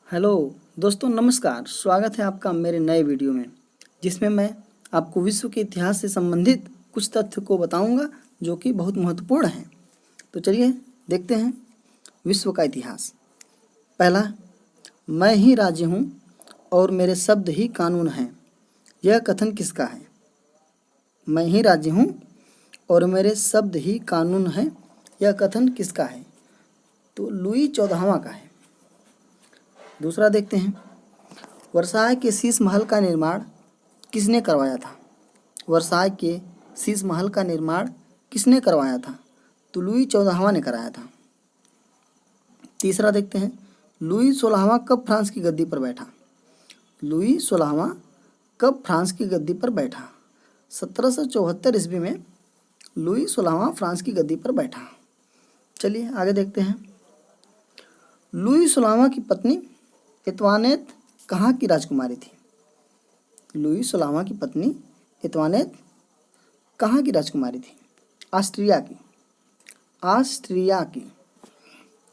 Hello दोस्तों, नमस्कार। स्वागत है आपका मेरे नए वीडियो में, जिसमें मैं आपको विश्व के इतिहास से संबंधित कुछ तथ्य को बताऊंगा जो कि बहुत महत्वपूर्ण हैं। तो चलिए देखते हैं विश्व का इतिहास। पहला, मैं ही राज्य हूँ और मेरे शब्द ही कानून हैं। यह कथन किसका है? मैं ही राज्य हूँ और मेरे शब्द ही कानून हैं, यह कथन किसका है? तो लुई 14वां का है। दूसरा देखते हैं, वर्साय के शीश महल का निर्माण किसने करवाया था? वर्साय के शीश महल का निर्माण किसने करवाया था? तो लुई 14वां ने कराया था। तीसरा देखते हैं, लुई 16वां कब फ्रांस की गद्दी पर बैठा? लुई 16वां कब फ्रांस की गद्दी पर बैठा? 1774 ईस्वी में लुई 16वां फ्रांस की गद्दी पर बैठा। चलिए आगे देखते हैं, लुई 16वां की पत्नी एतवानेत कहाँ की राजकुमारी थी? लुई 16वां की पत्नी एतवानेत कहाँ की राजकुमारी थी? ऑस्ट्रिया की। ऑस्ट्रिया की।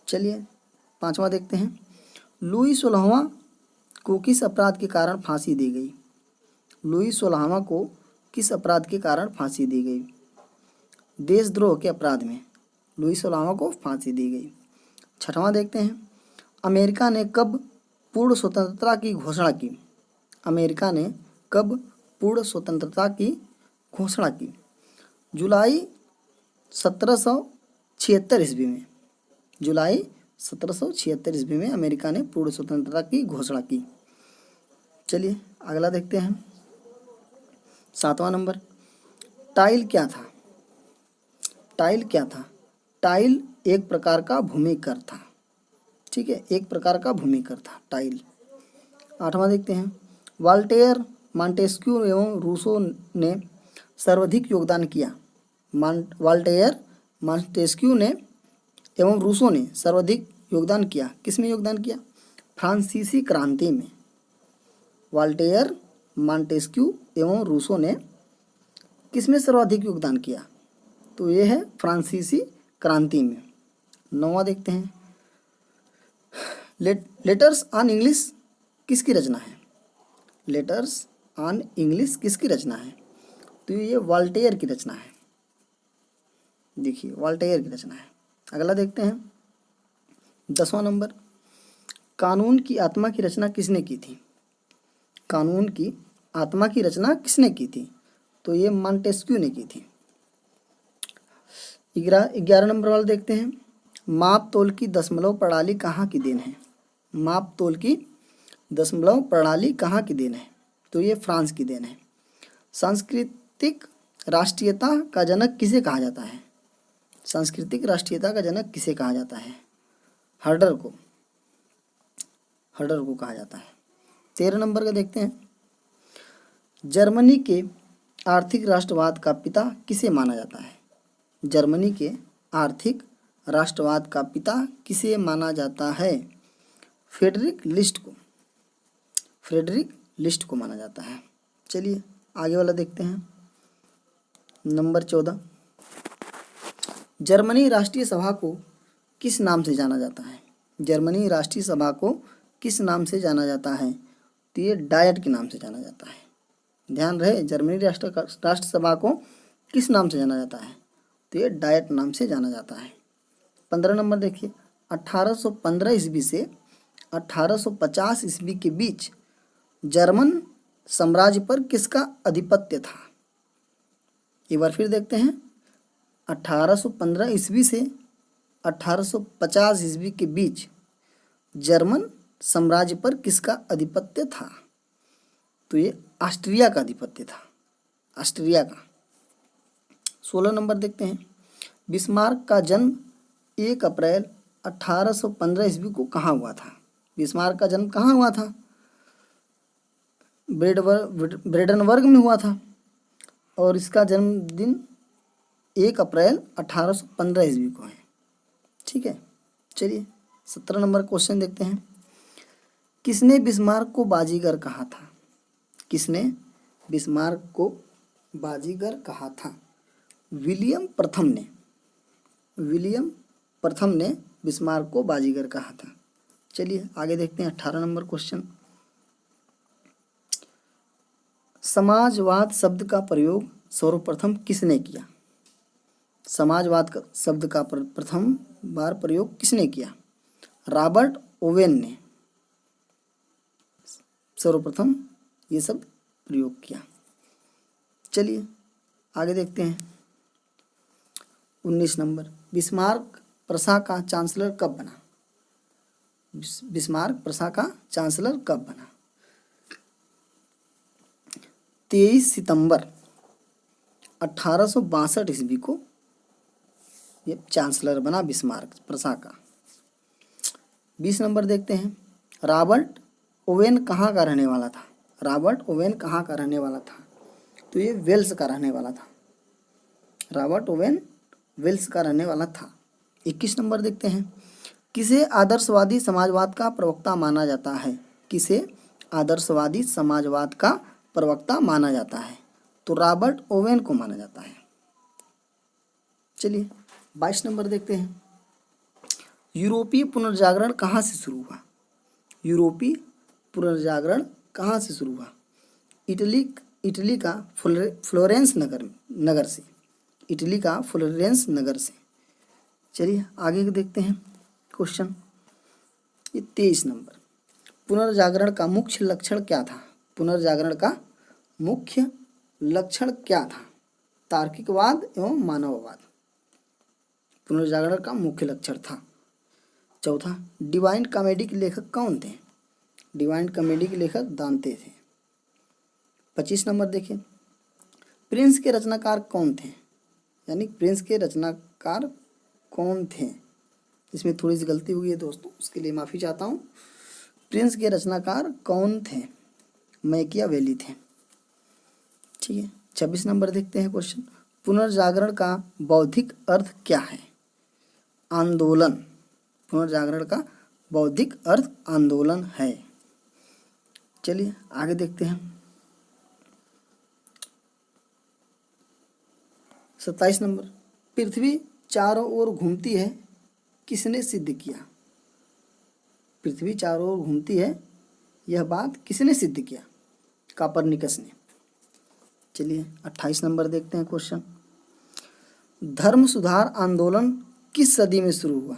चलिए पांचवा देखते हैं, लुई 16वां को किस अपराध के कारण फांसी दी गई? लुई 16वां को किस अपराध के कारण फांसी दी गई? देशद्रोह के अपराध में लुई 16वां को फांसी दी गई। छठवां देखते हैं, अमेरिका ने कब पूर्ण स्वतंत्रता की घोषणा की? अमेरिका ने कब पूर्ण स्वतंत्रता की घोषणा की? जुलाई 1776 ईस्वी में। जुलाई 1776 ईस्वी में अमेरिका ने पूर्ण स्वतंत्रता की घोषणा की। चलिए अगला देखते हैं, 7वां नंबर, टाइल क्या था? टाइल क्या था? टाइल एक प्रकार का भूमिकर था। ठीक है, एक प्रकार का भूमिकर था टाइल। 8वां देखते हैं, वाल्टेयर, मॉन्टेस्क्यू एवं रूसो ने सर्वाधिक योगदान किया। वाल्टेयर, मॉन्टेस्क्यू ने एवं रूसो ने सर्वाधिक योगदान किया। किसमें योगदान किया? फ्रांसीसी क्रांति में। वाल्टेयर, मॉन्टेस्क्यू एवं रूसो ने किसमें सर्वाधिक योगदान किया? तो ये है फ्रांसीसी क्रांति में। 9वां देखते हैं, लेटर्स ऑन इंग्लिश किसकी रचना है? लेटर्स ऑन इंग्लिश किसकी रचना है? तो ये वाल्टेयर की रचना है। देखिए वाल्टेयर की रचना है। अगला देखते हैं, 10वां नंबर, कानून की आत्मा की रचना किसने की थी? कानून की आत्मा की रचना किसने की थी? तो ये मॉन्टेस्क्यू ने की थी। 11 नंबर वाला देखते हैं, माप तोल की दशमलव प्रणाली कहाँ की देन है? माप तोल की दशमलव प्रणाली कहाँ की देन है? तो ये फ्रांस की देन है। सांस्कृतिक राष्ट्रीयता का जनक किसे कहा जाता है? सांस्कृतिक राष्ट्रीयता का जनक किसे कहा जाता है? हर्डर को। हर्डर को कहा जाता है। 13 नंबर का देखते हैं, जर्मनी के आर्थिक राष्ट्रवाद का पिता किसे माना जाता है? जर्मनी के आर्थिक राष्ट्रवाद का पिता किसे माना जाता है? फ्रेडरिक लिस्ट को। फ्रेडरिक लिस्ट को माना जाता है। चलिए आगे वाला देखते हैं, नंबर 14, जर्मनी राष्ट्रीय सभा को किस नाम से जाना जाता है? जर्मनी राष्ट्रीय सभा को किस नाम से जाना जाता है? तो ये डायट के नाम से जाना जाता है। ध्यान रहे, जर्मनी राष्ट्र सभा को किस नाम से जाना जाता है? तो ये डायट नाम से जाना जाता है। 15 नंबर देखिए, 1815 ईस्वी से 1850 ईस्वी के बीच जर्मन साम्राज्य पर किसका आधिपत्य था? एक बार फिर देखते हैं, 1815 ईस्वी से 1850 ईस्वी के बीच जर्मन साम्राज्य पर किसका आधिपत्य था? तो ये ऑस्ट्रिया का आधिपत्य था। ऑस्ट्रिया का। 16 नंबर देखते हैं, बिस्मार्क का जन्म 1 अप्रैल 1815 ईस्वी को कहाँ हुआ था? बिस्मार्क का जन्म कहाँ हुआ था? ब्रेडनबर्ग में हुआ था और इसका जन्मदिन 1 अप्रैल 1815 ईस्वी को है। ठीक है, चलिए 17 नंबर क्वेश्चन देखते हैं, किसने बिस्मार्क को बाजीगर कहा था? किसने बिस्मार्क को बाजीगर कहा था? विलियम प्रथम ने। विलियम प्रथम ने बिस्मार्क को बाजीगर कहा था। चलिए आगे देखते हैं 18 नंबर क्वेश्चन। समाजवाद शब्द का प्रयोग सर्वप्रथम किसने किया? समाजवाद का शब्द का प्रथम बार प्रयोग किसने किया? रॉबर्ट ओवेन ने सर्वप्रथम ये सब प्रयोग किया। चलिए आगे देखते हैं 19 नंबर। बिस्मार्क प्रशा का चांसलर कब बना? बिस्मार्क प्रशा का चांसलर कब बना? 23 सितंबर 1862 ईस्वी को ये चांसलर बना बिस्मार्क प्रशा का। 20 नंबर देखते हैं। रॉबर्ट ओवेन कहाँ का रहने वाला था? रॉबर्ट ओवेन कहाँ का रहने वाला था? तो ये वेल्स का रहने वाला था। रॉबर्ट ओवेन वेल्स का रहने वाला था। 21 नंबर देखते हैं। किसे आदर्शवादी समाजवाद का प्रवक्ता माना जाता है? किसे आदर्शवादी समाजवाद का प्रवक्ता माना जाता है? तो रॉबर्ट ओवेन को माना जाता है। चलिए 22 नंबर देखते हैं। यूरोपीय पुनर्जागरण कहाँ से शुरू हुआ? यूरोपीय पुनर्जागरण कहाँ से शुरू हुआ? इटली का फ्लोरेंस नगर से। इटली का फ्लोरेंस नगर से। चलिए आगे देखते हैं क्वेश्चन। ये 23 नंबर। पुनर्जागरण का मुख्य लक्षण क्या था? पुनर्जागरण का मुख्य लक्षण क्या था? तार्किकवाद एवं मानववाद पुनर्जागरण का मुख्य लक्षण था। चौथा, डिवाइन कॉमेडी के लेखक कौन थे? डिवाइन कॉमेडी के लेखक दांते थे। 25 नंबर देखिए। प्रिंस के रचनाकार कौन थे? यानी प्रिंस के रचनाकार कौन थे? इसमें थोड़ी सी गलती हुई है दोस्तों, उसके लिए माफ़ी चाहता हूँ। प्रिंस के रचनाकार कौन थे? मैकियावेली थे। ठीक है। 26 नंबर देखते हैं क्वेश्चन। पुनर्जागरण का बौद्धिक अर्थ क्या है? आंदोलन। पुनर्जागरण का बौद्धिक अर्थ आंदोलन है। चलिए आगे देखते हैं 27 नंबर। पृथ्वी चारों ओर घूमती है किसने सिद्ध किया? पृथ्वी चारों ओर घूमती है यह बात किसने सिद्ध किया? कापरनिकस ने। चलिए 28 नंबर देखते हैं क्वेश्चन। धर्म सुधार आंदोलन किस सदी में शुरू हुआ?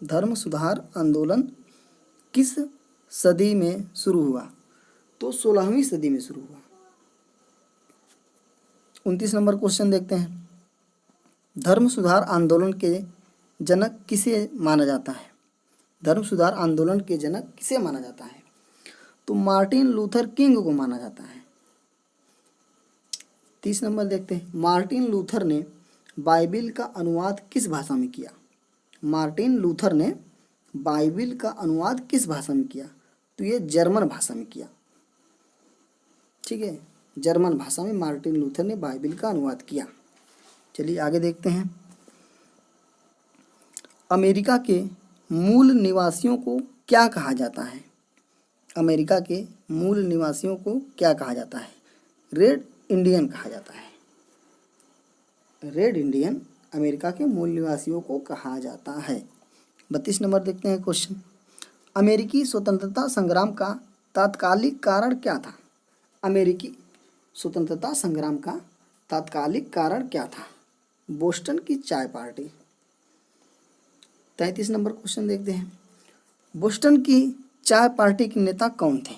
धर्म सुधार आंदोलन किस सदी में शुरू हुआ? तो 16वीं सदी में शुरू हुआ। 29 नंबर क्वेश्चन देखते हैं। धर्म सुधार आंदोलन के जनक किसे माना जाता है? धर्म सुधार आंदोलन के जनक किसे माना जाता है? तो मार्टिन लूथर किंग को माना जाता है। 30 नंबर देखते हैं। मार्टिन लूथर ने बाइबिल का अनुवाद किस भाषा में किया? मार्टिन लूथर ने बाइबिल का अनुवाद किस भाषा में किया? तो ये जर्मन भाषा में किया। ठीक है, जर्मन भाषा में मार्टिन लूथर ने बाइबिल का अनुवाद किया। चलिए आगे देखते हैं। अमेरिका के मूल निवासियों को क्या कहा जाता है? अमेरिका के मूल निवासियों को क्या कहा जाता है? रेड इंडियन कहा जाता है। रेड इंडियन अमेरिका के मूल निवासियों को कहा जाता है। 32 नंबर देखते हैं क्वेश्चन। अमेरिकी स्वतंत्रता संग्राम का तात्कालिक कारण क्या था? अमेरिकी स्वतंत्रता संग्राम का तात्कालिक कारण क्या था? बोस्टन की चाय पार्टी। 33 नंबर क्वेश्चन देखते हैं। बोस्टन की चाय पार्टी के नेता कौन थे?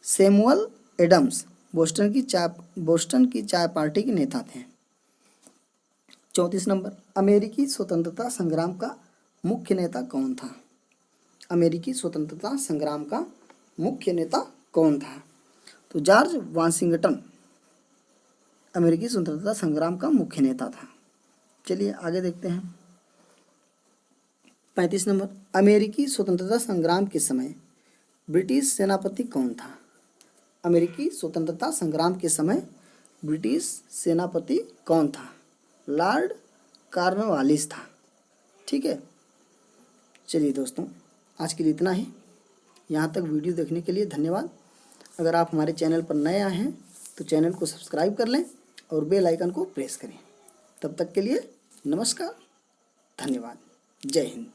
सैमुअल एडम्स बोस्टन की चाय पार्टी के नेता थे। 34 नंबर। अमेरिकी स्वतंत्रता संग्राम का मुख्य नेता कौन था? अमेरिकी स्वतंत्रता संग्राम का मुख्य नेता कौन था? तो जॉर्ज वाशिंगटन अमेरिकी स्वतंत्रता संग्राम का मुख्य नेता था। चलिए आगे देखते हैं 35 नंबर। अमेरिकी स्वतंत्रता संग्राम के समय ब्रिटिश सेनापति कौन था? अमेरिकी स्वतंत्रता संग्राम के समय ब्रिटिश सेनापति कौन था? लॉर्ड कॉर्नवालिस था। ठीक है। चलिए दोस्तों, आज के लिए इतना ही। यहाँ तक वीडियो देखने के लिए धन्यवाद। अगर आप हमारे चैनल पर नए आए हैं तो चैनल को सब्सक्राइब कर लें और बेल आइकन को प्रेस करें। तब तक के लिए नमस्कार, धन्यवाद, जय हिंद।